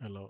Hello.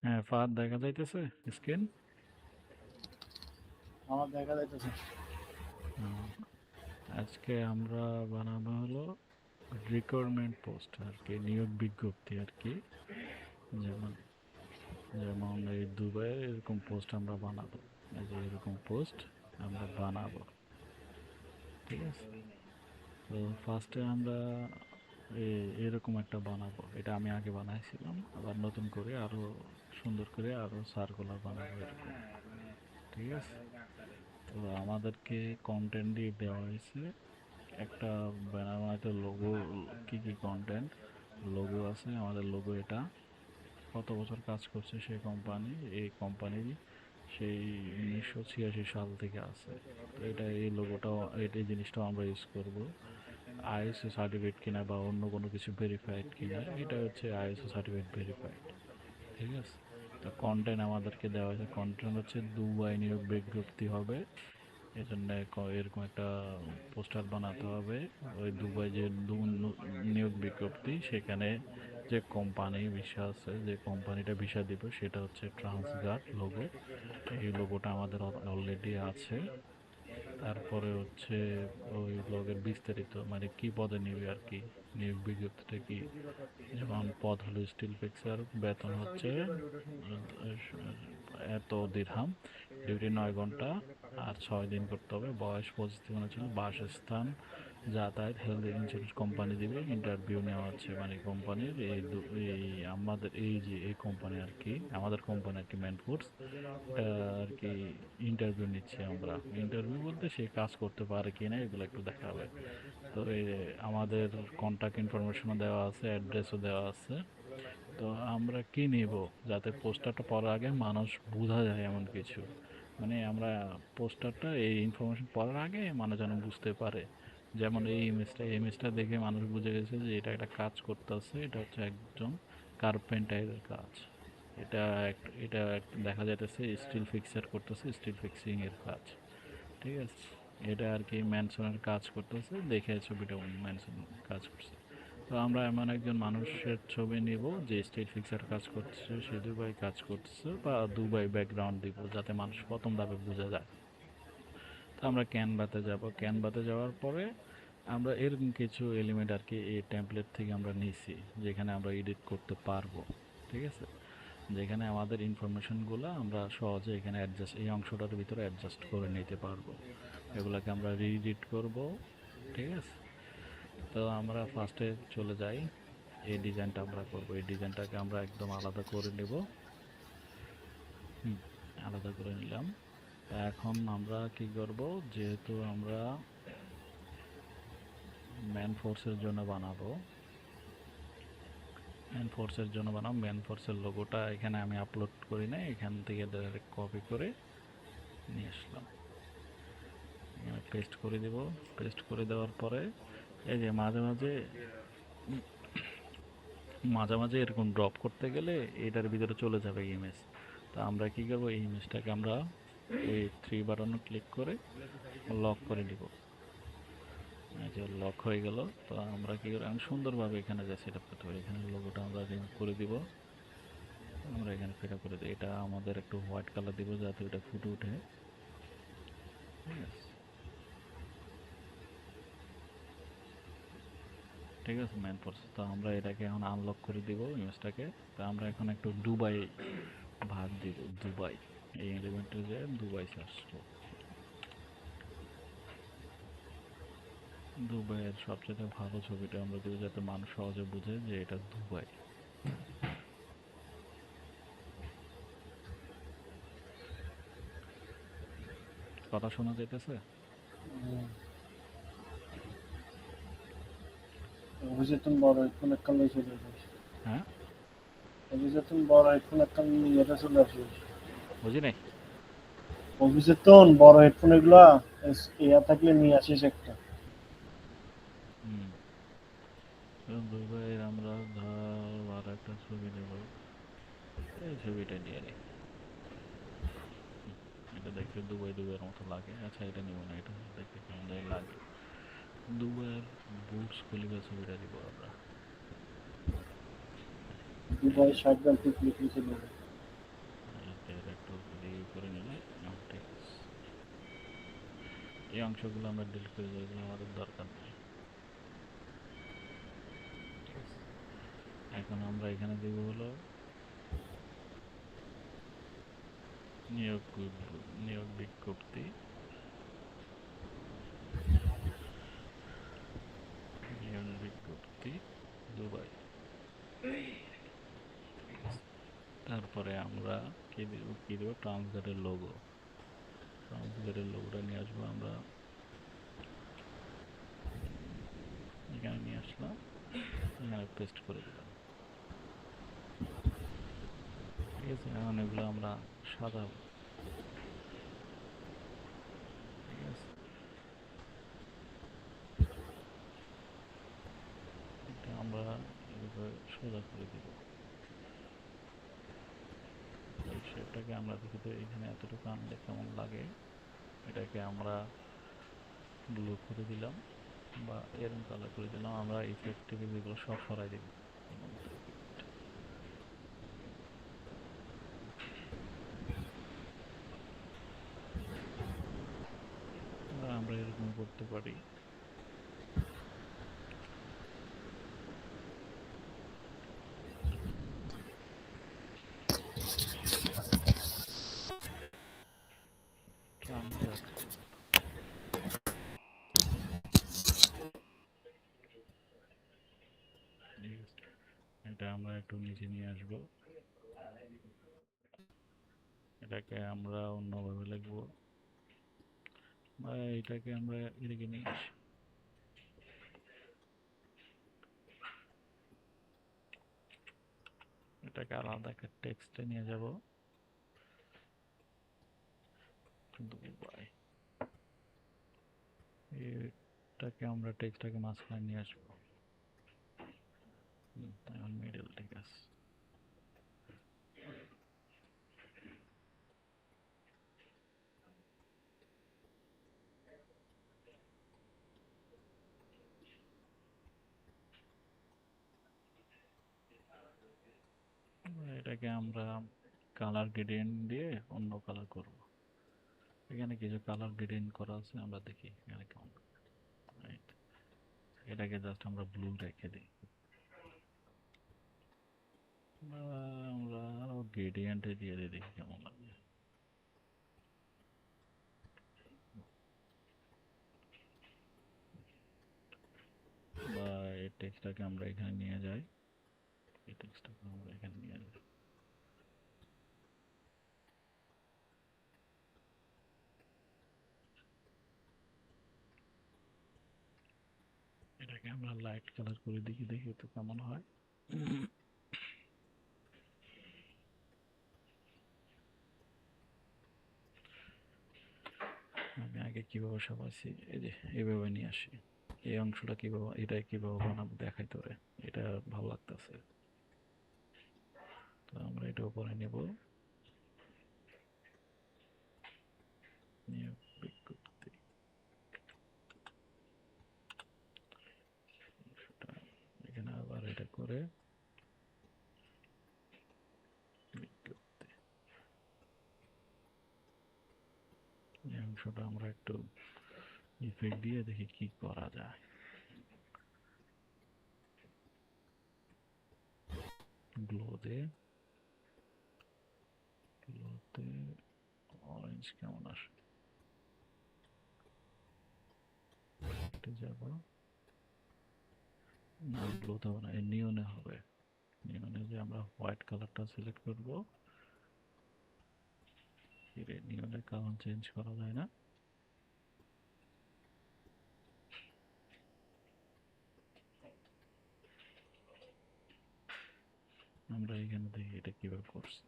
হ্যাঁ, ফাহাদ দেখা যাইতেছে স্ক্রিন? আমার দেখা যাইতেছে। আজকে আমরা বানাবো হলো রিকোয়ারমেন্ট পোস্ট আর কি, নিয়োগ বিজ্ঞপ্তি আর কি। যেমন যেমন এই দুবাইয়ের এরকম পোস্ট আমরা বানাবো। এই যে এরকম পোস্ট আমরা বানাবো, ঠিক আছে? তো ফার্স্টে আমরা এরকম একটা বানাবো। এটা আমি আগে বানাইছিলাম, আবার নতুন করে আরো সুন্দর করে আরো সার্কুলার বানাবো এরকম, ঠিক আছে? তো আমাদেরকে কন্টেন্ট দিয়ে দেওয়া হয়েছে একটা ব্যানার বানাইতে। লোগো, কি কি কন্টেন্ট, লোগো আছে আমাদের। লোগো এটা কত বছর কাজ করছে সেই কোম্পানি, এই কোম্পানি সেই 1986 সাল থেকে আছে। তো এটা, এই লোগোটাও, এই জিনিসটাও আমরা ইউজ করব। আইএসও সার্টিফিকেট কিনা বা অন্য কোনো কিছু ভেরিফাইড কিনা, এটা হচ্ছে আইএসও সার্টিফিকেট ভেরিফাইড, ঠিক আছে? তো কন্টেন্ট আমাদেরকে দেওয়া হয়েছে, কন্টেন্ট হচ্ছে দুবাই নিয়োগ বিজ্ঞপ্তি হবে। এই জন্য এরকম একটা পোস্টার বানাতে হবে। ওই দুবাই যে নিয়োগ বিজ্ঞপ্তি, সেখানে যে কোম্পানি ভিসা আছে, যে কোম্পানিটা ভিসা দিবে, সেটা হচ্ছে ট্রান্সগার্ড লোগো। এই লোগোটা আমাদের অলরেডি আছে। তারপরে হচ্ছে ওই ব্লগের বিস্তারিত, মানে কি পদে নিবে আর কি, নিয়োগ বিজ্ঞপ্তিটা কি। যেমন পদ হলো স্টিল ফিক্সার, বেতন হচ্ছে এত দিরহাম, ডিউটি 9 ঘন্টা, আর 6 দিন করতে হবে। বয়স 25 ছিল। বাসস্থান, যাতায়াত, হেলথ ইন্স্যুরেন্স কোম্পানি দিবে। ইন্টারভিউ নেওয়া হচ্ছে, মানে কোম্পানির এই আমাদের এই যে এই কোম্পানি আর কি, আমাদের কোম্পানি আর কি, ম্যান ফুডস আর কি। ইন্টারভিউ নিচ্ছি আমরা। ইন্টারভিউ বলতে সে কাজ করতে পারে কি না, এগুলো একটু দেখা হবে। তো এই আমাদের কন্ট্যাক্ট ইনফরমেশনও দেওয়া আছে, অ্যাড্রেসও দেওয়া আছে। তো আমরা কি নিব, যাতে পোস্টারটা পড়ার আগে মানুষ বোঝা যায় এমন কিছু, মানে আমরা পোস্টারটা, এই ইনফরমেশন পড়ার আগে মানুষ যেন বুঝতে পারে। যেমন এই ইমেজটা দেখে মানুষ বুঝে গেছে যে এটা একটা কাজ করতেছে, এটা হচ্ছে একজন কার্পেন্টারের কাজ। এটা দেখা যাইতেছে স্টিল ফিক্সার করতেছে, স্টিল ফিক্সিং এর কাজ, ঠিক আছে? এটা আর কি ম্যানসনের কাজ করতেছে, দেখে ছবিটা ম্যানসন কাজ করছে। তো আমরা এমন একজন মানুষের ছবি নিব যে স্টিল ফিক্সার কাজ করছে, সে দুবাই কাজ করছে, বা দুবাই ব্যাকগ্রাউন্ড দিব, যাতে মানুষ প্রথম ধাপে বোঝা যায়। তো আমরা ক্যানভাতে যাব। ক্যানভাতে যাওয়ার পরে আমরা এরকম কিছু এলিমেন্ট আর কি এই টেমপ্লেট থেকে আমরা নিছি, যেখানে আমরা এডিট করতে পারবো, ঠিক আছে? যেখানে আমাদের ইনফরমেশনগুলো আমরা সহজে এখানে অ্যাডজাস্ট, এই অংশটার ভিতরে অ্যাডজাস্ট করে নিতে পারবো। এগুলোকে আমরা রিএডিট করব, ঠিক আছে? তো আমরা ফার্স্টে চলে যাই, এই ডিজাইনটা আমরা করব। এই ডিজাইনটাকে আমরা একদম আলাদা করে নেব। আলাদা করে নিলাম। এখন আমরা কি করব, যেহেতু আমরা ম্যান ফোর্সের জন্য বানাবো, ম্যান ফোর্সের লোগোটা এখানে আমি আপলোড করি না, এখান থেকে ডাইরেক্ট কপি করে নিয়ে আসলাম। এখানে পেস্ট করে দেব। পেস্ট করে দেওয়ার পরে এই যে মাঝে মাঝে মাঝে মাঝে এরকম ড্রপ করতে গেলে এটার ভিতরে চলে যাবে ইমেজ। তো আমরা কি করব, এই ইমেজটাকে আমরা এই থ্রি বাটনে ক্লিক করে লক করে দিব। এই যে লক হয়ে গেল। তো আমরা কি করে আমি সুন্দরভাবে এখানে যা সেট আপ করতে পারি, এখানে লোগোটা আমরা রিমুভ করে দিব। আমরা এখানে ফিট করে দিই, এটা আমাদের একটু হোয়াইট কালার দিব যাতে এটা ফুটে ওঠে। ঠিক আছে, ঠিক আছে মেন প্রসেস। তো আমরা এটাকে এখন আনলক করে দিব ইমেজটাকে। তো আমরা এখন একটু দুবাই ভাগ দিব, দুবাই এই এলিমেন্টে যে দুবাই সার্চ করব। দুবাইয়ের সবচেয়ে ভালো ছবিটা আমরা দিব যাতে মানুষ সহজে বুঝে যে এটা দুবাই। কথা শোনা যাইতেছে? অভিজিৎ বড় এখন একটা লই চলে আসিস। হ্যাঁ, অভিজিৎ বড় এখন একটা নিয়ে চলে আসিস। বুঝি নাই। অভিজিৎ বড় হেডফোন এগুলা ইয়া থাকলে নিয়ে আসিস একটা। হুম, দুবাইয়ের আমরা ধর আর একটা ছবি নেব, এই ছবিটা নিয়ে নিই। এটা দেখতে দুবাই দুবাইয়ের মতো লাগে। আচ্ছা এটা নিব না, এটা দেখতে কেমন জানি লাগে। দুবাইয়ের বুটস খলিফা ছবিটা দিব আমরা। দুবাই সাইকেল থেকে লিখে চলে যাবে। এটা একটু রিভিউ করে নিলাম। ঠিক আছে, এই অংশগুলো আমরা ডিলিট করে দেবো, এগুলো আমাদের দরকার নেই। ঠিক আছে, এখন আমরা এখানে দেব হলো নিয়োগ নিয়োগ বিজ্ঞপ্তি, নিয়োগ বিজ্ঞপ্তি দুবাই। ঠিক আছে, তারপরে আমরা কি দেবো ট্রান্সলেটের লোগো। ট্রান্সলেটের লোগোটা নিয়ে আসবো আমরা, এখানে নিয়ে আসলাম, এখানে পেস্ট করে দিলাম। ঠিক আছে, এখন এগুলো আমরা সাজাবো। ঠিক আছে, এটা আমরা এভাবে সোজা করে দিব। এই শেপটাকে আমরা দেখি তো এখানে এতটুকু আনলে কেমন লাগে। এটাকে আমরা ব্লু করে দিলাম বা এরকম কালার করে দিলাম। আমরা ইফেক্ট থেকে যেগুলো সব সরাই দিব। আমরা এরকম করতে পারি। ট্রান্সলেট, এটা আমরা একটু নিচে নিয়ে আসবো। এটাকে আমরা অন্যভাবে লিখবো বা এটাকে আমরা এদিকে নিয়ে আসি। এটাকে আলাদা একটা টেক্সটে নিয়ে যাব, দুবাই। এটাকে আমরা টেক্সটটাকে মাঝখানে নিয়ে আসবো। এখন মিডল, ঠিক আছে। এটাকে আমরা কালার গ্রেডিয়েন্ট দিয়ে অন্য কালার করব। এখানে কিছু কালার গ্রেডিয়েন্ট করা আছে, আমরা দেখি এখানে কেমন। এটাকে জাস্ট আমরা ব্লু রেখে দিই। আমরা গ্রেডিয়েন্টে দিয়ে দিই, দেখি কেমন লাগে। বা এই টেক্সটটাকে আমরা এখানে নিয়ে যাই, এই টেক্সটটাকে আমরা এখানে নিয়ে যাই। এটাকে আমরা লাইট কালার করে দেখি, দেখি তো কেমন হয়। আমি আগে এটাকে কিভাবে সাজাইছি, এই যে এইভাবে নিয়ে আসি। এই অংশটা কিভাবে, এটা কিভাবে বানাবো দেখাই তোরে, এটা ভালো লাগতেছে। তো আমরা এটা উপরে নেব, নিয়ে বিজ্ঞপ্তি অংশটা এখানে আবার এটা করে বিজ্ঞপ্তি, এই অংশটা আমরা একটু ইফেক্ট দিয়ে দেখি কি করা যায়। গ্লোতে গ্লোতে অরেঞ্জ কেমন আসে, এটা যাব না, গ্লোতে হবে না, নিয়নে হবে। নিয়নে যে আমরা হোয়াইট কালারটা সিলেক্ট করব, নিয়নের কালার চেঞ্জ করা যায় না। আমরা এখানে দেখি এটা কিভাবে করছি,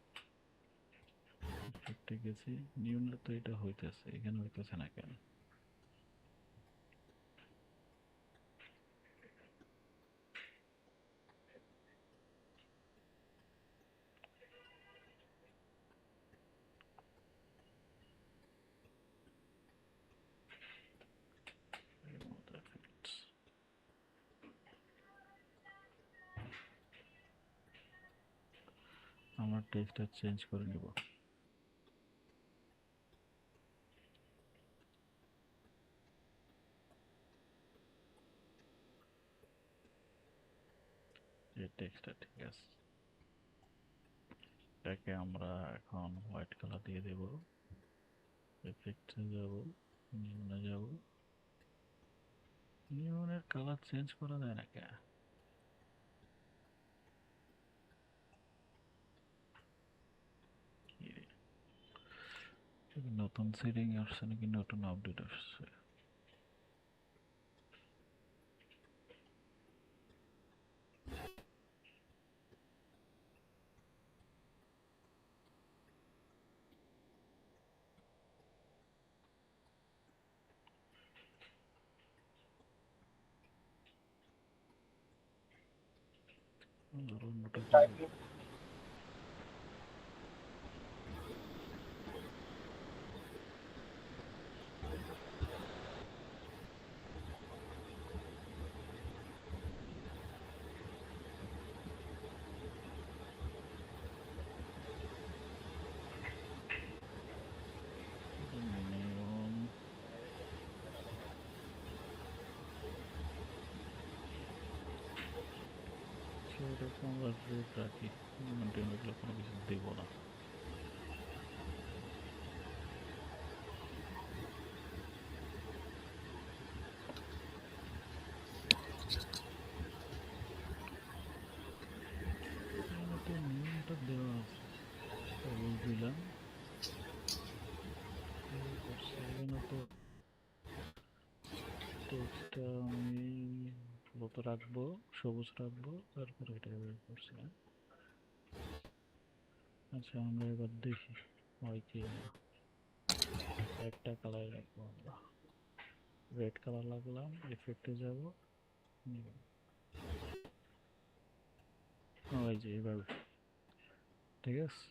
ইফেক্টে গেছি, নিয়নের তো এটা হইতেছে, এখানে হইতেছে না কেন? আমরা টেক্সটটা চেঞ্জ করে নিব। এই টেক্সটটা ঠিক আছে, এটাকে আমরা এখন হোয়াইট কালার দিয়ে দেব। এফেক্টে যাব, নিয়নে যাব, নিয়নের কালার চেঞ্জ করা যায় না কেন? কি রে, নতুন সেটিং আসছে নাকি নতুন আপডেট আসছে? ধরুন ওটা কি, নিয়ন সেটাকে আমরা রেড রাখি, মেনটেন রাখলে কোনো কিছু দেবো না। এখানে তো নিয়মটা দেওয়া আছে, সবুজ দিলাম, এখানে তো টেক্সটটা আমি মতো রাখবো, সবুজ রাখবো, তারপরে এটা বের করছি না। আচ্ছা আমরা এবার দেখি হয় কি না। একটা কালার রাখবো আমরা, রেড কালার লাগলাম, এফেক্টে যাব, ওই যে এভাবে, ঠিক আছে,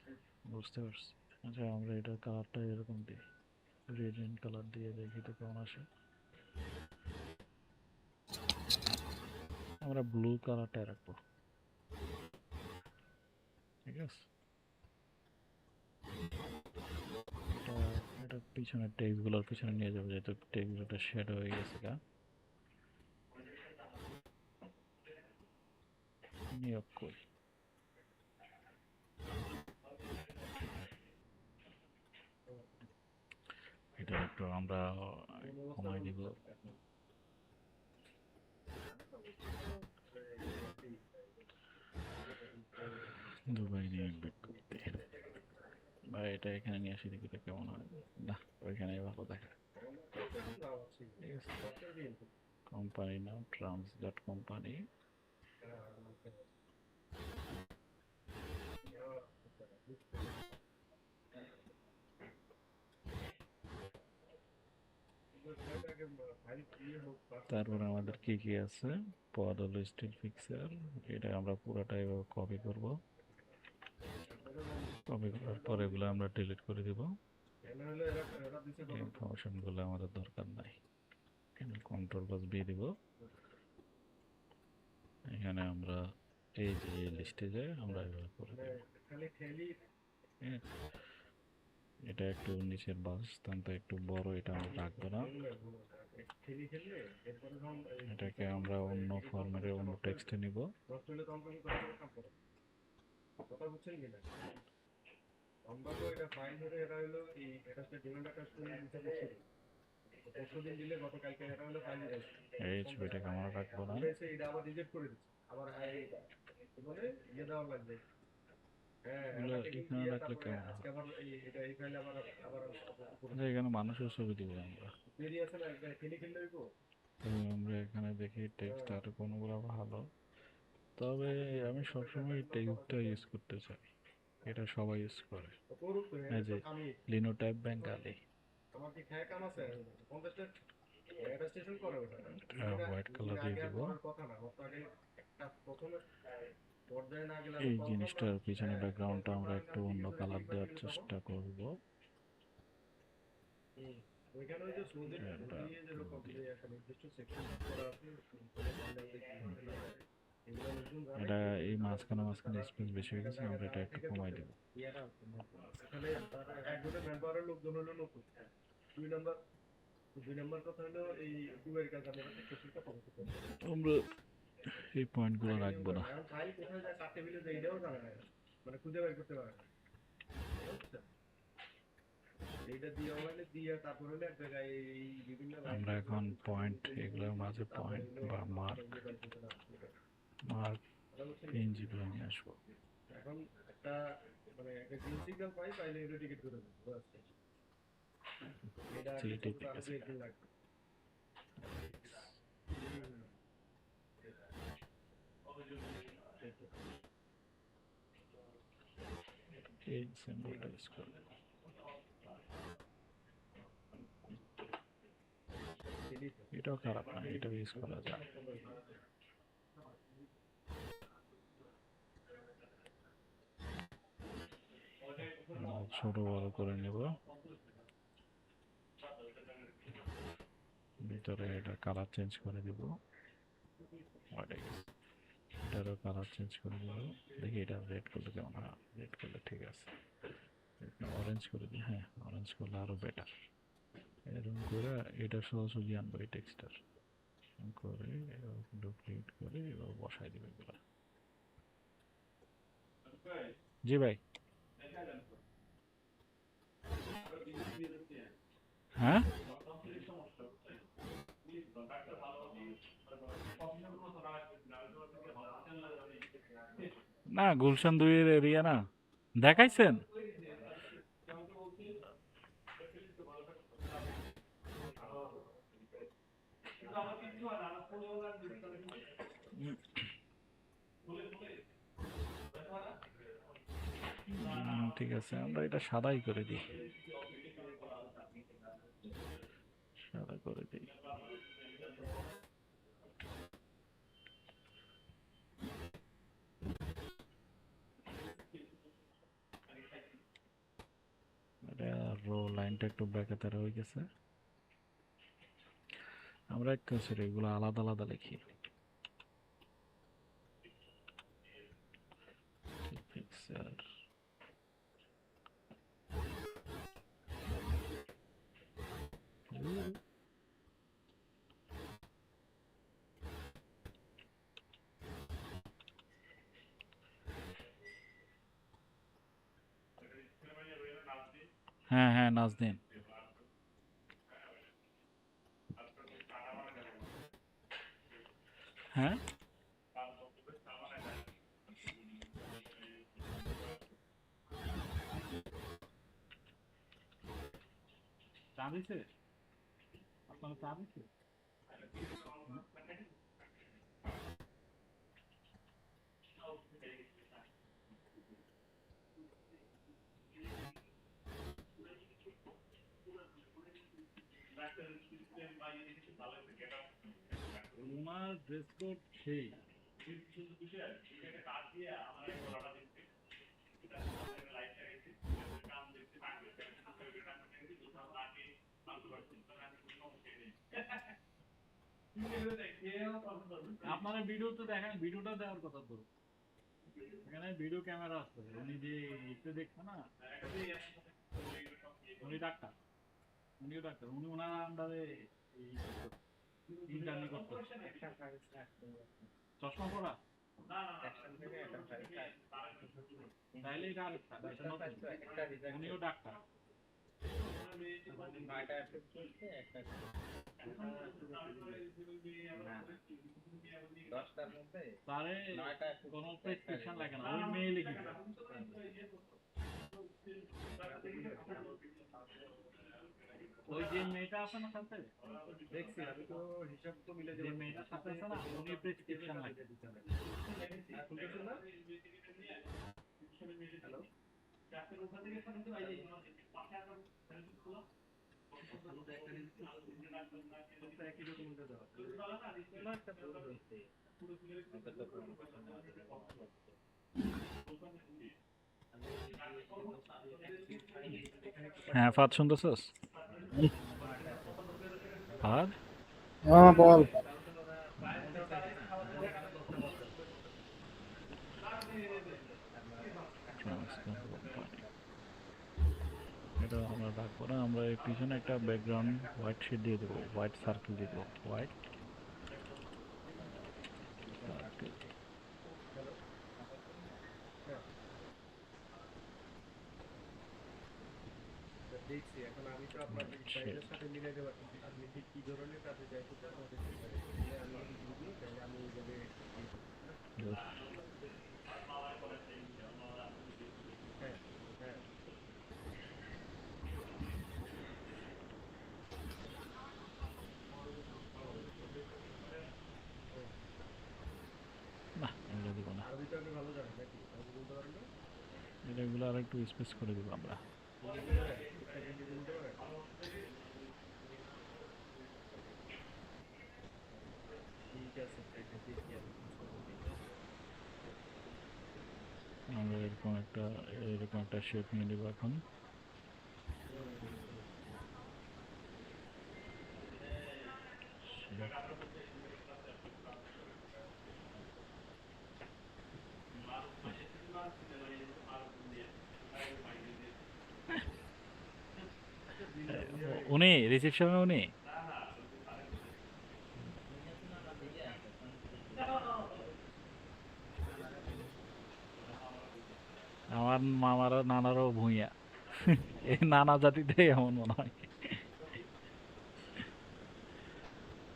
বুঝতে পারছি। আচ্ছা আমরা এটার কালারটা এরকম দিই, রেড এন্ড কালার দিয়ে দেখি তো কেমন আসে। আমরা ব্লু কালারটা রাখবো, ঠিক আছে। এটা এটা পিছনে টেক্সট গুলোর পিছনে নিয়ে যাবো, যেহেতু টেক্সট গুলোটা শ্যাডো হয়ে গেছে গা। নিয়োগ করি, এটা একটু আমরা কমাই দিব। দুবাই নিয়ে বিজ্ঞপ্তি, বা এটা এখানে নিয়ে আসি দেখি এটা কেমন হয়। না, ওইখানে ভালো দেখা, ঠিক আছে। কোম্পানি নাম ট্রান্স ডট কোম্পানি, তারপরে আমাদের কি কি আছে, পদ হলো স্টিল ফিক্সার, এটা আমরা পুরোটাই কপি করব। কপি করার পরে এগুলো আমরা ডিলিট করে দিব, ইনফরমেশনগুলো আমাদের দরকার নাই। কন্ট্রোল প্লাস বি দিব, এখানে আমরা এই যে লিস্টে যাই আমরা এভাবে করে দেব। হ্যাঁ, এটা একটু নিচের বাস স্থানটা একটু বড়, এটা আমরা রাখবো না, এটাকে আমরা অন্য ফরম্যাটে অন্য টেক্সটে নিব। এই ছবিটাকে আমরা রাখবো না, এগুলো এখানে রাখলে কেমন হয়? আচ্ছা, এখানে মানুষের ছবি দিব আমরা। আমরা এখানে দেখি টেক্সট আর কোনগুলো ভালো, তবে আমি সবসময় টেক্সটটা ইউজ করতে চাই, এটা সবাই ইউজ করে। এই যে লিনোটাইপ বেঙ্গালি, হোয়াইট কালার দিয়ে দিব। এই জিনিসটার পিছনে ব্যাকগ্রাউন্ডটা আমরা একটু অন্য কালার দেওয়ার চেষ্টা করব। এটা এই মাঝখানে মাঝখানে স্পেস বেশি হয়ে গেছে, আমরা এটা একটু কমাই দেব। আমরা এই পয়েন্টগুলো রাখবো না। আমরা এখন পয়েন্ট, এগুলোর মাঝে পয়েন্ট বা মার্ক মার্ক পিএনজিগুলো নিয়ে আসবো। ঠিক আছে, এই সিম্বলটা ইউজ করবো। এটাও খারাপ না, এটাও ইউজ করা যায়। ছোট বড় করে নেব, ভিতরে এটা কালার চেঞ্জ করে দিব, এটারও কালার চেঞ্জ করে দিব। দেখি এটা রেড করলে কেমন হয়, রেড করলে ঠিক আছে, অরেঞ্জ করে দিই, হ্যাঁ অরেঞ্জ করলে আরো বেটার। এরকম করে এটা সহজে আনবো এই টেক্সটার করে, ডুপ্লিকেট করে এবার বসাই দিবে এগুলা। জি ভাই, হ্যাঁ না, গুলশান 2-এর এরিয়া না দেখাইছেন? ঠিক আছে, আমরা এটা সাদাই করে দিই, সাদা করে দিই। রো লাইনটা একটু ব্যাকাতে হয়ে গেছে, আমরা এক কাজ করি এগুলো আলাদা আলাদা লিখি। পিক্সার হ্যাঁ হ্যাঁ নাজদিন, হ্যাঁ চা দিছে, আপনারা চা দিছে? ওনার ড্রেস কোড সেই আপনারা ভিডিও তো দেখেন, ভিডিওটা দেওয়ার কথা তো, এখানে ভিডিও ক্যামেরা আছে, উনি যে একটু দেখছে না, উনি ডাক্তার, উনিও ডাক্তার, উনি ওনার আন্ডারে ইন্টার্নি করতে চশমা পরা, তাইলে এটা আরেকটা, এটা নতুন। উনিও ডাক্তার। তারে কোনো প্রেসক্রিপশন লাগে না, ওই মেয়ে লিখে দেবে। ওই যে মেয়েটা আছে না সাথে, দেখছি আমি তো হিসাব তো মিলে যে মেয়েটার সাথে আছে না, উনি প্রেসক্রিপশন লাগে। শুনতেছেন না? হ্যালো একই ডকুমেন্টে দেওয়া হ্যাঁ ফাদ শুনতেছস? ফাদ হ্যাঁ বল। এটা আমরা রাখবো না, আমরা এর পিছনে একটা ব্যাকগ্রাউন্ড হোয়াইট শিট দিয়ে দেবো, হোয়াইট সার্কেল দিয়ে দেবো, হোয়াইট সার্কেল। দেখছি এখন আমি তো আপনার সাইজের সাথে মিলাই দেবো আপনি ঠিক কি ধরনের কাজে চাইতে চান আমাদের আমি যদি বুঝি তাহলে আমি এইভাবে হ্যাঁ হ্যাঁ না এগুলো দিব না, আরবিটা আপনি ভালো জানেন নাকি আরবি বলতে পারেন না এগুলো আর একটু স্পেস করে দিব আমরা। হিন্দি বলতে পারেন ঠিকঠাক হিন্দি বলতে পারেন ঠিক আছে এটা দেখি আমি আমরা এরকম একটা শেপ নিয়ে নেব এখন। উনি রিসেপশনে উনি আমার মামারও নানারও ভূঁইয়া, এই নানা জাতিতে এমন মনে হয়।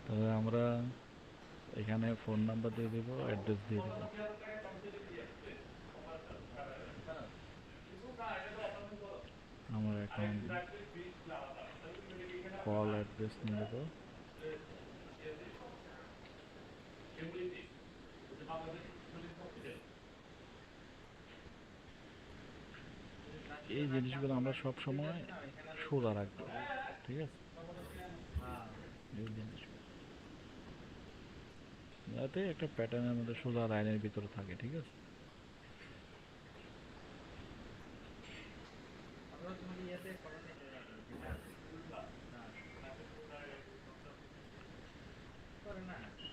তবে আমরা এখানে ফোন নাম্বার দিয়ে দেবো, অ্যাড্রেস দিয়ে দেবো। আমরা এখন কল অ্যাড্রেস নিয়ে নেবো। এই জিনিসগুলো আমরা সব সময় সোজা রাখবো, ঠিক আছে? এই জিনিসগুলো যাতে একটা প্যাটার্নের মধ্যে সোজা লাইনের ভিতরে থাকে, ঠিক আছে?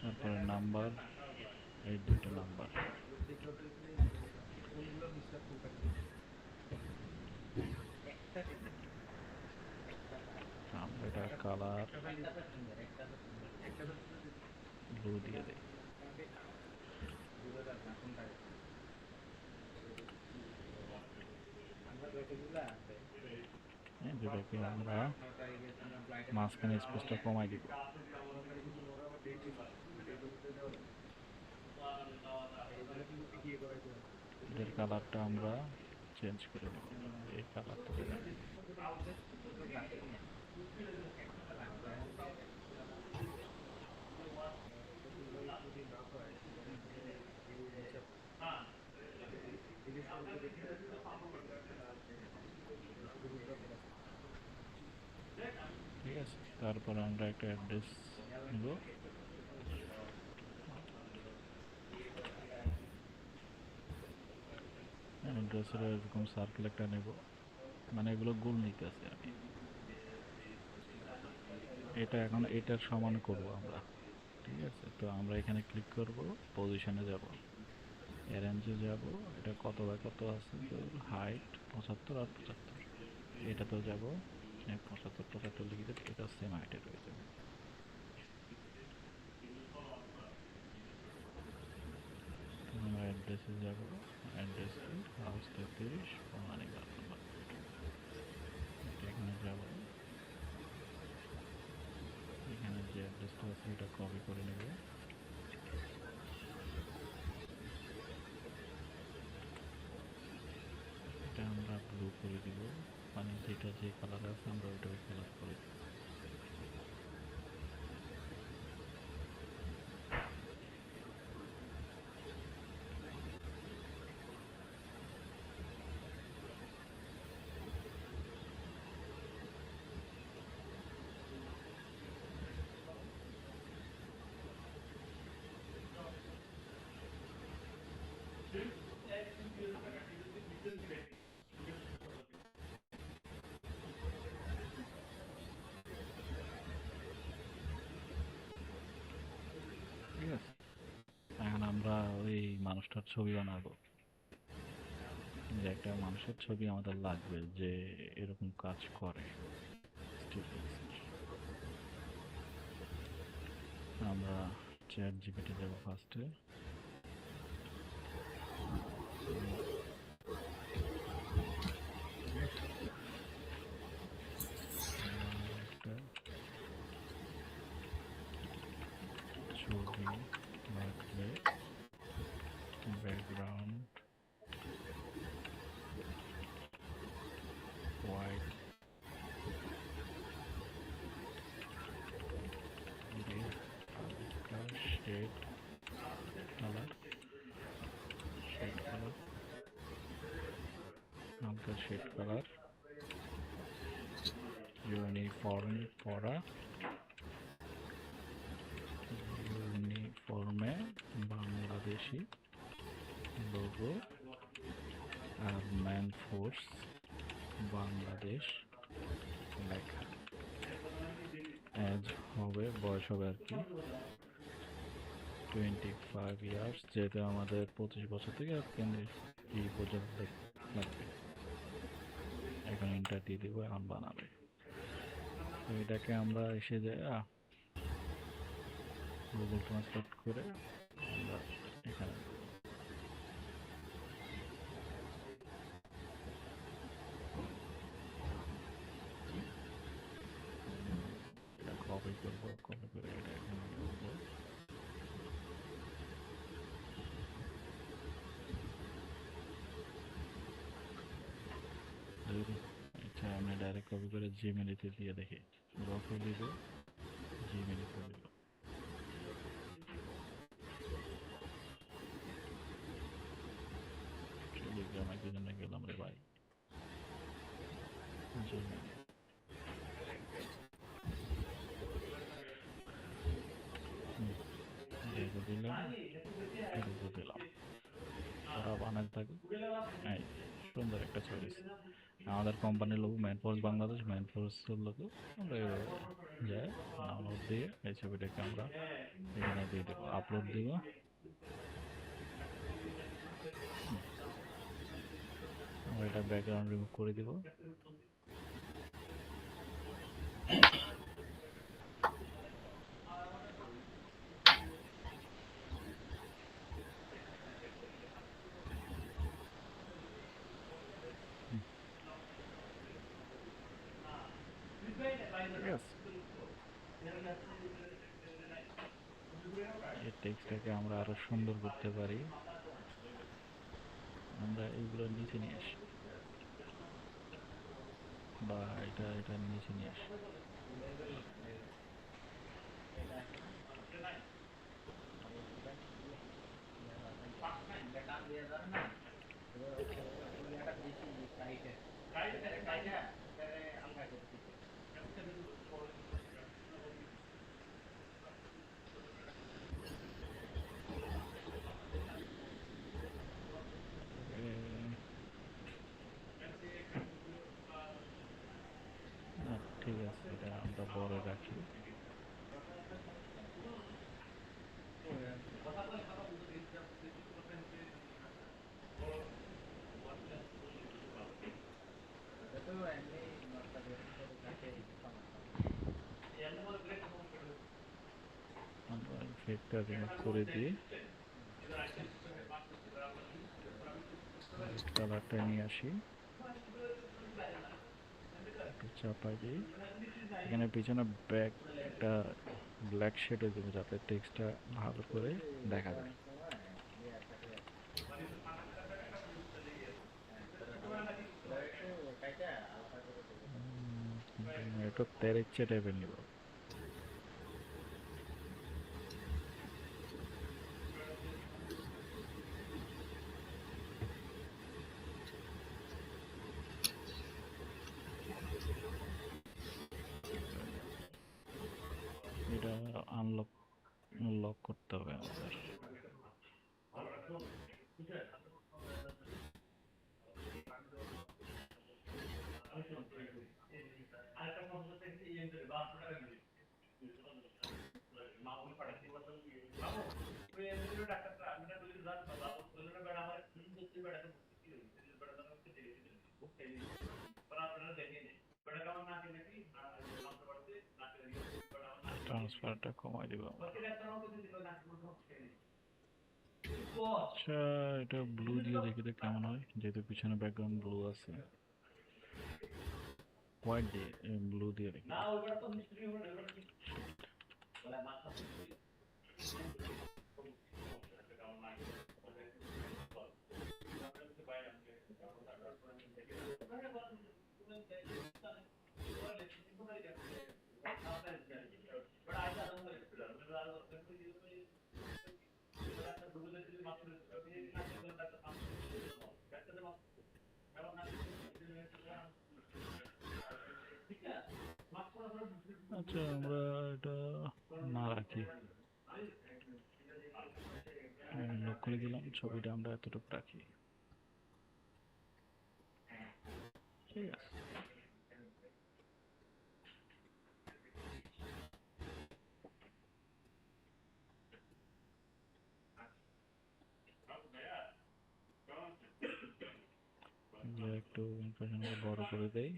তারপরে নাম্বার, এই দুটো নাম্বার। আমরা এটা কালার ব্লু দিয়ে দেই। যেটাকে আমরা মাঝখানে স্পেসটা কমাই দিব। এদের কালারটা আমরা চেঞ্জ করে দেব, এই কালারটা দিলাম। ঠিক আছে। তারপর আমরা একটা অ্যাড্রেস নিব, অ্যাড্রেসের এরকম সার্কেল একটা নেব, মানে এগুলো গোল নিতেছি আমি। এটা এখন এটার সমান করব আমরা, ঠিক আছে? তো আমরা এখানে ক্লিক করব, পজিশনে যাব, অ্যারেঞ্জে যাব, এটা কত বাই কত আছে, তো হাইট 75 আর 75, এটাতেও যাব, 75 75 লিখে দিলে এটা সেম হাইটের হয়ে যাবে। তো আমরা অ্যাড্রেসে যাব, অ্যাড্রেস কি, হাউস 33 বনানীবাগ নাম্বার, এটা এখানে যাব, এখানে যে অ্যাড্রেসটা আছে এটা কপি করে নেব, এটা আমরা ব্লু করে দিব, মানে যেটা যে কালার আছে আমরা ওইটা কালার করে দিব। ঠিক আছে, এখন আমরা ওই মানুষটার ছবি বানাবো, যে একটা মানুষের ছবি আমাদের লাগবে যে এরকম কাজ করে স্টিফেন্সের। আমরা চ্যাট জিপিটি যাব ফার্স্টে, একটা ছবি লাগবে, ব্যাকগ্রাউন্ড হোয়াইট, হালকা শেড কালার, শেড কালার, হালকা শেড কালার, ইউনিফর্ম পরা, ইউনিফর্মে বাংলাদেশি লোগো, আর ম্যান ফোর্স বাংলাদেশ লেখা, এজ হবে, বয়স হবে আর কি 25 ইয়ার্স, যেহেতু আমাদের 25 বছর থেকে এই পর্যন্ত লাগবে। এখন এন্টার দিয়ে দিব, এখন বানাবে। তো এটাকে আমরা এসে যে গুগল ট্রান্সলেট করে আমরা এখানে দেব। এটা কপি করবো, কপি করে এটা এখানে দেবো। আচ্ছা, আমি ডাইরেক্ট কপি করে জিমেইলে দিয়ে দেখি, রফে দিব, জিমেইলে দিব, টেলিগ্রামে কি জন্য গেলাম রে ভাই, জিমেইল দিলাম, দিলাম, ওরা বানাতে থাকে। এই সুন্দর একটা ছবি, আমাদের কোম্পানির logo, man force Bangladesh, man ফোর্সের লোগো, আমরা যাই ডাউনলোড দিয়ে এই ছবিটাকে আমরা এখানে দিয়ে দেবো, আপলোড দিব। আমরা এটা ব্যাকগ্রাউন্ড রিমুভ করে দিব। ঠিক আছে, এই টেক্সটটাকে আমরা আরো সুন্দর করতে পারি, আমরা এইগুলো নিচে নিয়ে আসি, বা এটা নিচে নিয়ে আসি। ঠিক আছে, এটা আমরা বড় রাখি। আমরা ইফেক্টটা রিমুভ করে দিয়ে রেড কালারটা নিয়ে আসি, একটু চাপাই দিই। এখানে পিছনে ব্যাক একটা ব্ল্যাক শেডও দেবো যাতে টেক্সটটা ভালো করে দেখা যায়। একটু তেরেচ্ছে টাইপের নিব। এটা আনলক লক করতে হবে আমাদের। ট্রান্সফারটা কমাই দিব আমরা। আচ্ছা, এটা ব্লু দিয়ে দেখি তো কেমন হয়, যেহেতু পিছনে ব্যাকগ্রাউন্ড ব্লু আছে। হোয়াইট দিয়ে ব্লু দিয়ে দেখি। আচ্ছা, আমরা এটা না রাখি, লক করে দিলাম। ছবিটা আমরা এতটুকু রাখি, ঠিক আছে। একটু ইনফরমেশনটা বড় করে দেই।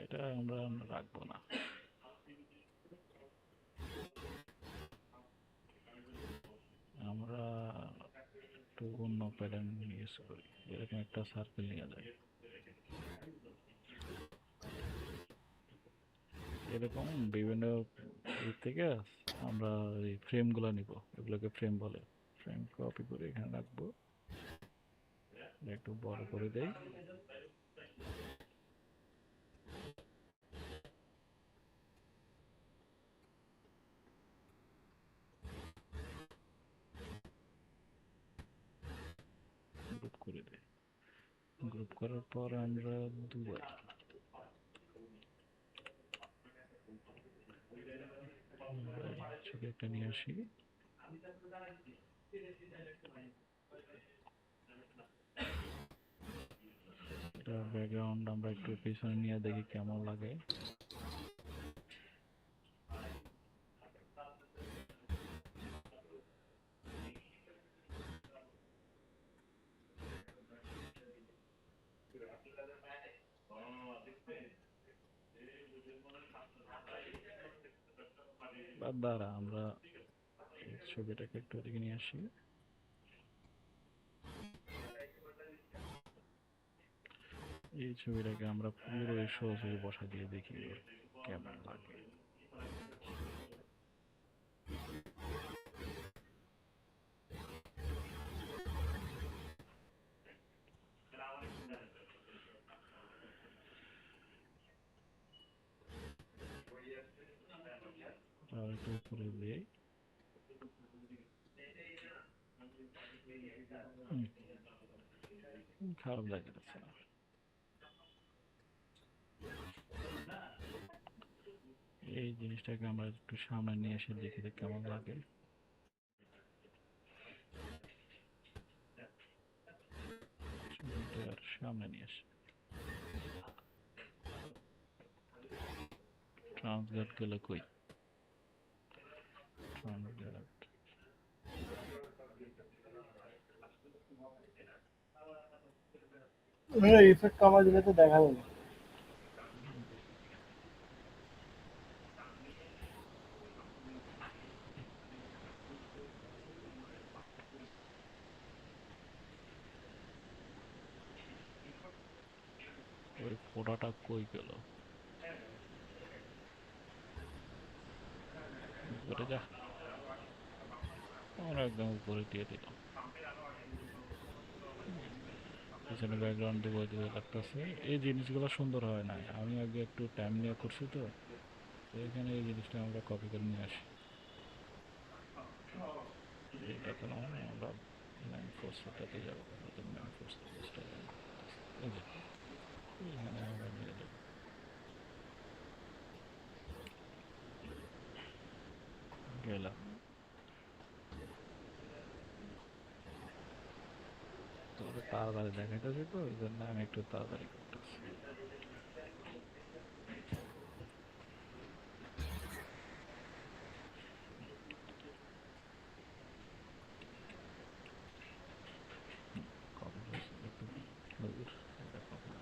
এটা আমরা রাখবো না। আমরা একটু অন্য প্যাটার্ন ইউজ করি, এরকম একটা সার্কেল নিয়ে যাই। এরকম বিভিন্ন দিক থেকে আমরা এই ফ্রেমগুলো নিব, এগুলোকে ফ্রেম বলে। ফ্রেম কপি করে এখানে রাখবো, একটু বড় করে দেই। গ্রুপ করে দেই। গ্রুপ করার পর আমরা দুবার ছবি একটা নিয়ে আসি। এটা ব্যাকগ্রাউন্ড আমরা একটু পিছনে নিয়ে দেখি কেমন লাগে। বা দ্বারা আমরা এই ছবিটাকে একটু এদিকে নিয়ে আসি। এই ছবিটাকে আমরা পুরো সহজে বসা দিয়ে দেখি কেমন লাগে। আর একটু উপরে দিয়ে খারাপ লাগে না। এই জিনিসটাকে আমরা একটু সামনে নিয়ে এসে দেখি যে কেমন লাগে। সামনে নিয়ে আসে। ট্রান্সগার্ড গেল কই? ট্রান্সগার্ড ইফেক্ট কমা দিলে তো দেখা যাবে। ওই ফোটাটা কই গেল? উপরে যা, আমরা একদম উপরে দিয়ে দিলাম। পিছনে ব্যাকগ্রাউন্ড দেবো, দিকে লাগতেছে। এই জিনিসগুলো সুন্দর হয় না, আমি আগে একটু টাইম নিয়ে করছি তো। তো এখানে এই জিনিসটা আমরা কপি করে নিয়ে আসি। এটা তো না, আমরা ম্যান ফোর্সটাতে যাবো, নতুন ম্যান ফোর্স জিনিসটা যাবো। এই যে এখানে আমরা নিয়ে যাবো, গেলাম। তোর তাড়াতাড়ি দেখাইতেছি তো, এই জন্য আমি একটু তাড়াতাড়ি করতেছি। কপি করছি একটু, দূর, এটা কপি না।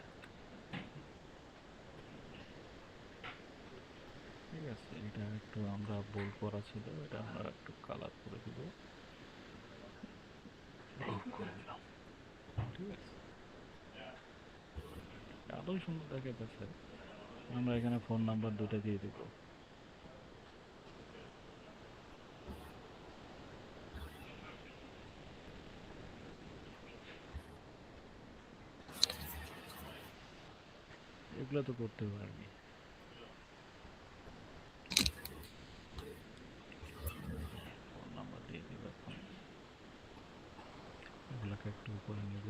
ঠিক আছে, এটা একটু আমরা বোল্ড করা ছিল, এটা আমরা একটু কালার করে দিব, বোল্ড করে দিলাম। ঠিক আছে, আলোই সুন্দর দেখাইতেছে। আমরা এখানে ফোন নাম্বার দুটো দিয়ে দিব। এগুলো তো করতে পারবি। ফোন নাম্বার দিয়ে দিব এখন। এগুলোকে একটু উপরে নিব,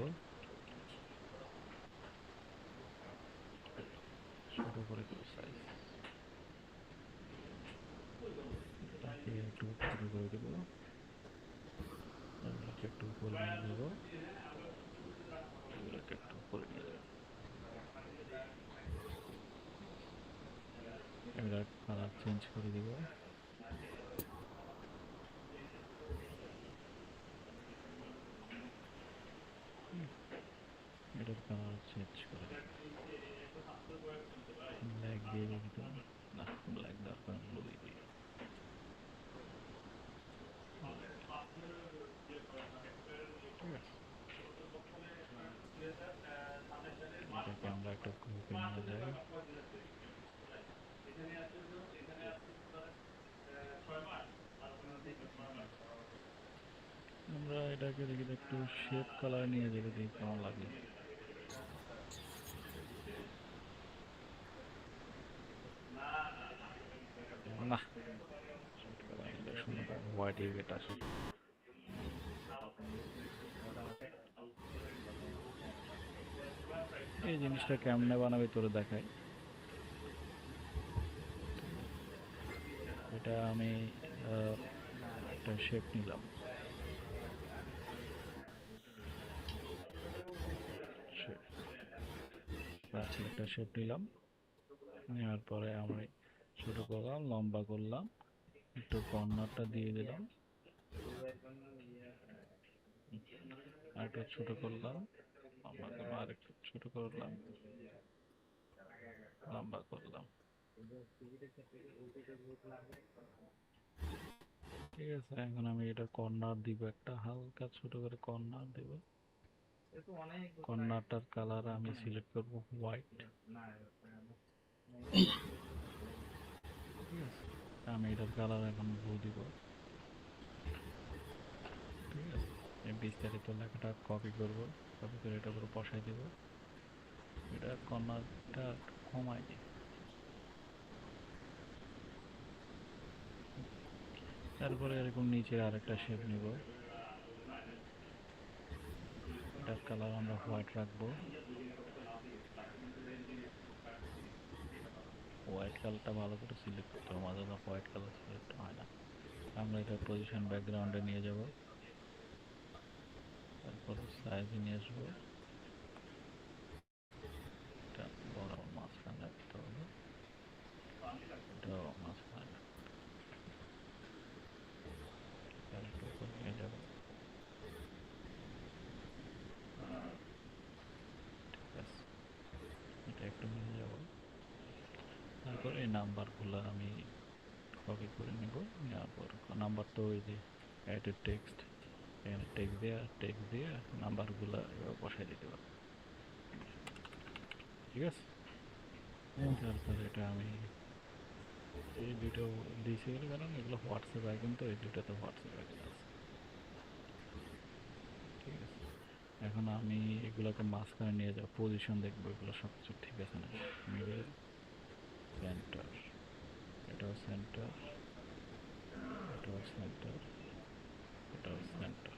ছোট করে দিব সাইজ। এটাকে একটু ছোট করে দিব, এগুলোকে একটু উপরে নিয়ে যাব, এগুলোকে একটু উপরে নিয়ে যাব। এগুলার কালার চেঞ্জ করে দিব। এটার কালার চেঞ্জ করে দিব, ব্ল্যাক দিয়ে দিবি তো? না, ব্ল্যাক দরকার, ব্লু দিয়ে দিই। ঠিক আছে, এটাকে আমরা একটা গ্রুপে নিয়ে যাই। আমরা এটাকে দেখি একটু শেপ কালার নিয়ে যাবে, দেখি কেমন লাগে। না, শেড কালার নিলে সুন্দর হোয়াইট ইফেক্ট আসে। এই জিনিসটা কেমনে বানাবে তোরে দেখাই। এটা আমি একটা শেপ নিলাম, একটা শেপ নিলাম, নেওয়ার পরে আমি ছোট করলাম, লম্বা করলাম, একটু কর্নারটা দিয়ে দিলাম, আর একটু ছোট করলাম, লম্বা করলাম, আর একটু ছোট করলাম, লম্বা করলাম। ঠিক আছে, এখন আমি এটা কর্নার দিব, একটা হালকা ছোট করে কর্নার দিব। কর্নারটার কালার আমি সিলেক্ট করব হোয়াইট। ঠিক আছে, আমি এটার কালার এখন ব্লু দিব। ঠিক আছে, এই বিস্তারিত লেখাটা কপি করব, কপি করে এটার উপর বসাই দিব। এটা কর্নারটা কমাই দিই। তারপরে এরকম নিচে আরেকটা শেপ নিব, এটার কালার আমরা হোয়াইট রাখবো। হোয়াইট কালারটা ভালো করে সিলেক্ট করতে হবে, মাঝে মাঝে হোয়াইট কালার সিলেক্ট হয় না। আমরা এটা পজিশন ব্যাকগ্রাউন্ডে নিয়ে যাব, তারপর সাইজে নিয়ে আসবো, করে এই নাম্বারগুলো আমি কপি করে নেব, নেওয়ার পর নাম্বার তো ওই যে অ্যাডেড টেক্সট, এখানে টেক্সট দিয়ে নাম্বারগুলো বসাই দিতে পারবো, ঠিক আছে। তারপর এটা আমি এই দুটো দিয়েছি বলে, কারণ এগুলো হোয়াটসঅ্যাপ আইকন, তো এই দুটো তো হোয়াটসঅ্যাপ আইকন আছে, ঠিক আছে। এখন আমি এগুলোকে মাঝখানে নিয়ে যাব, পজিশন দেখবো এগুলো সব কিছু ঠিক আছে না। মিডল, সেন্টার, এটাও সেন্টার, এটাও সেন্টার, এটাও সেন্টার,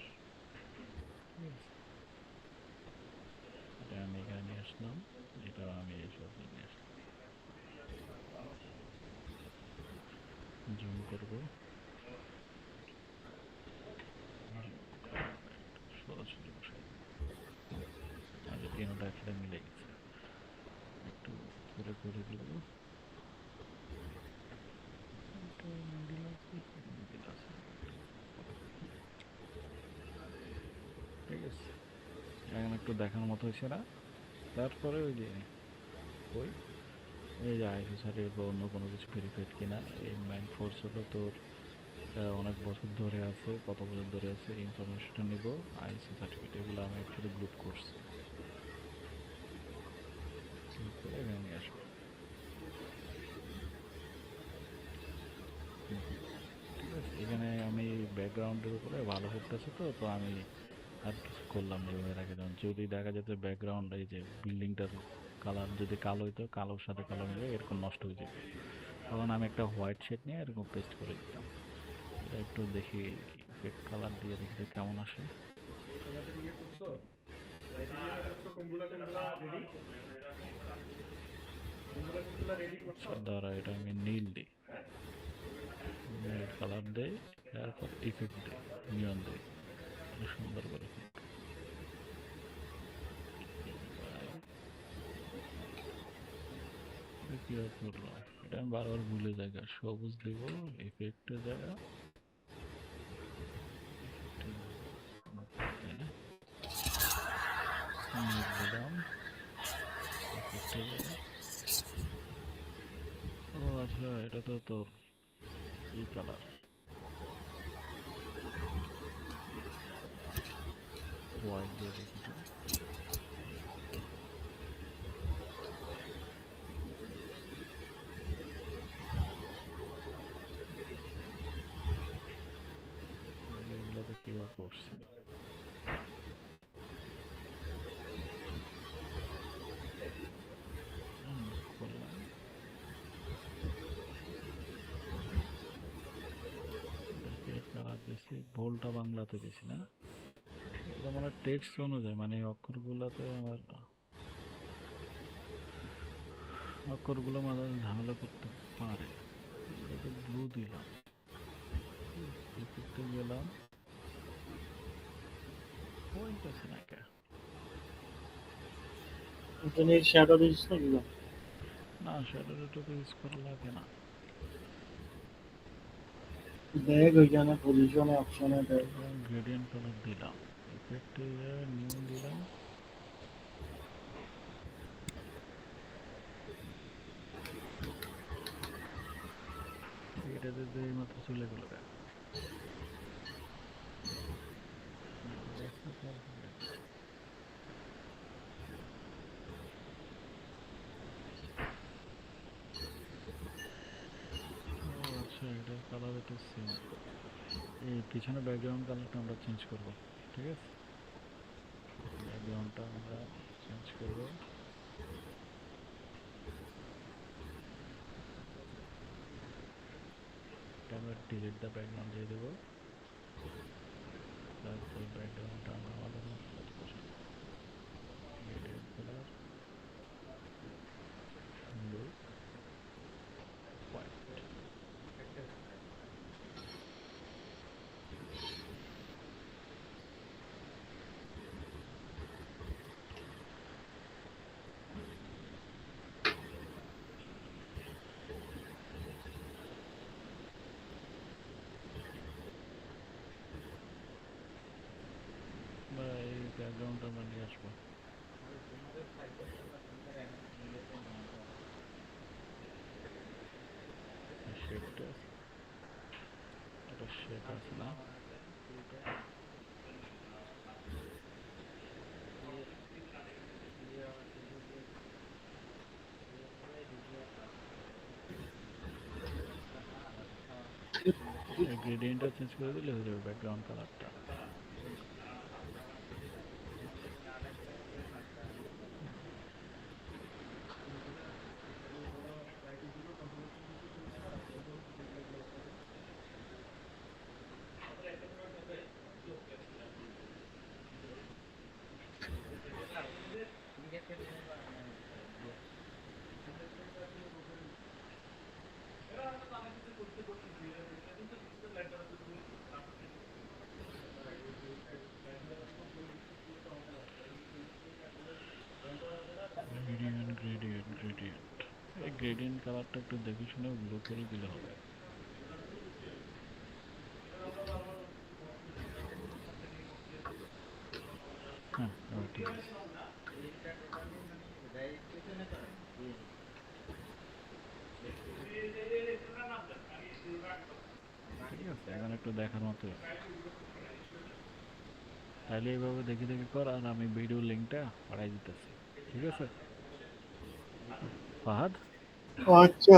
ঠিক আছে। এটা আমি এখানে নিয়ে আসলাম, এটাও আমি এই সাথে নিয়ে আসলাম, জুম করব, সোজাসুজি বসাই দেবো, আর এই তিনটা একসাথে মিলে গেছে, একটু করে করে দিব, এটা মিডিল আছে, মিডিল আছে, ঠিক আছে। এখন একটু দেখার মতো হয়েছে না? তারপরে ওই যে ওই এই যে আইসি সার্টিফিকেট বা অন্য কোনো কিছু ভেরিফাইড কিনা, এই মাইন্ড ফোর্স হলো তোর অনেক বছর ধরে আছে, কত বছর ধরে আছে, এই ইনফরমেশনটা নিব। আইসি সার্টিফিকেট এগুলো আমি অ্যাকচুয়ালি গ্রুপ করছি, গ্রুপ করে এখানে নিয়ে আসবো, ঠিক আছে। এখানে আমি ব্যাকগ্রাউন্ডের উপরে ভালো করতেছে, তো তো আমি আর কিছু করলাম না এর আগে, যেমন যদি দেখা যেত ব্যাকগ্রাউন্ড এই যে বিল্ডিংটার কালার যদি কালো হইতো, কালোর সাথে কালো মিলে এরকম নষ্ট হয়ে যেত, তখন আমি একটা হোয়াইট শেড নিয়ে এরকম পেস্ট করে দিতাম। এটা একটু দেখি ইফেক্ট কালার দিয়ে দেখি তো কেমন আসে। তোমাদের ইয়ে করছো, ক্রাইটেরিয়া করছো, কোনগুলা কোনগুলা রেডি, কোনগুলা কোনগুলা রেডি করছো? আচ্ছা দাঁড়া, এটা আমি নীল দিই, নীল কালার দেই, তারপর ইফেক্ট দিই, নিয়ন দিই, তাহলে সুন্দর করে কি আর করলাম, এটা আমি বারবার ভুলে জায়গা, সবুজ দিব, ইফেক্টের জায়গা, তাই না, নীল দিলাম ইফেক্টের জায়গা। ও আচ্ছা, এটা তো তোর কি কালার, হোয়াইট দিয়ে দেখি তো। এগুলোতে কিভাবে করছি, করলাম, কালার দিছি, ভুলটা বাংলাতে দিছি না, এটা মানে টেক্সট অনুযায়ী, মানে এই অক্ষরগুলোতে আমার অক্ষরগুলো মাঝে মাঝে ঝামেলা করতে পারে। এটাতে ব্লু দিলাম, ইফেক্টে গেলাম, হইতেছে না কে, এটা নিয়ে শ্যাডো দিস না কি? না শ্যাডোটা তো ইউজ করা লাগে না, দেখ ওইখানে পজিশনে অপশনে দেখ। গ্রেডিয়েন্ট কালার দিলাম, ইফেক্টে নিউ দিলাম, এটাতে তো এই মাত্র চলে গেল গা। ও আচ্ছা, এটার কালার এটা সেম, এই পিছনে ব্যাকগ্রাউন্ড কালারটা আমরা চেঞ্জ করব, ঠিক আছে, ব্যাকগ্রাউন্ডটা আমরা চেঞ্জ করব, এটা আমরা ডিলিট দ্য ব্যাকগ্রাউন্ড দিয়ে দেবো, তারপর ব্যাকগ্রাউন্ডটা আমরা আমাদের মতো করে বসাবো, গ্রেডিয়েন্ট কালার ব্লু হোয়াইট, বা এই সেটা আছে না? এই গ্রেডিয়েন্টটা চেঞ্জ করে দিলে হয়ে যাবে ব্যাকগ্রাউন্ড কালারটা। গ্রেডিয়েন্ট গ্রেডিয়েন্ট গ্রেডিয়েন্ট, এই গ্রেডিয়েন্ট কালারটা একটু দেখে শুনে ব্লু করে দিলে হবে। হ্যাঁ, এবার ঠিক আছে। ঠিক আছে, এখন একটু দেখার মতো। তাহলে এইভাবে দেখে দেখে কর, আর আমি ভিডিও লিঙ্কটা পাঠাই দিতেছি। ঠিক আছে ফাহাদ? আচ্ছা।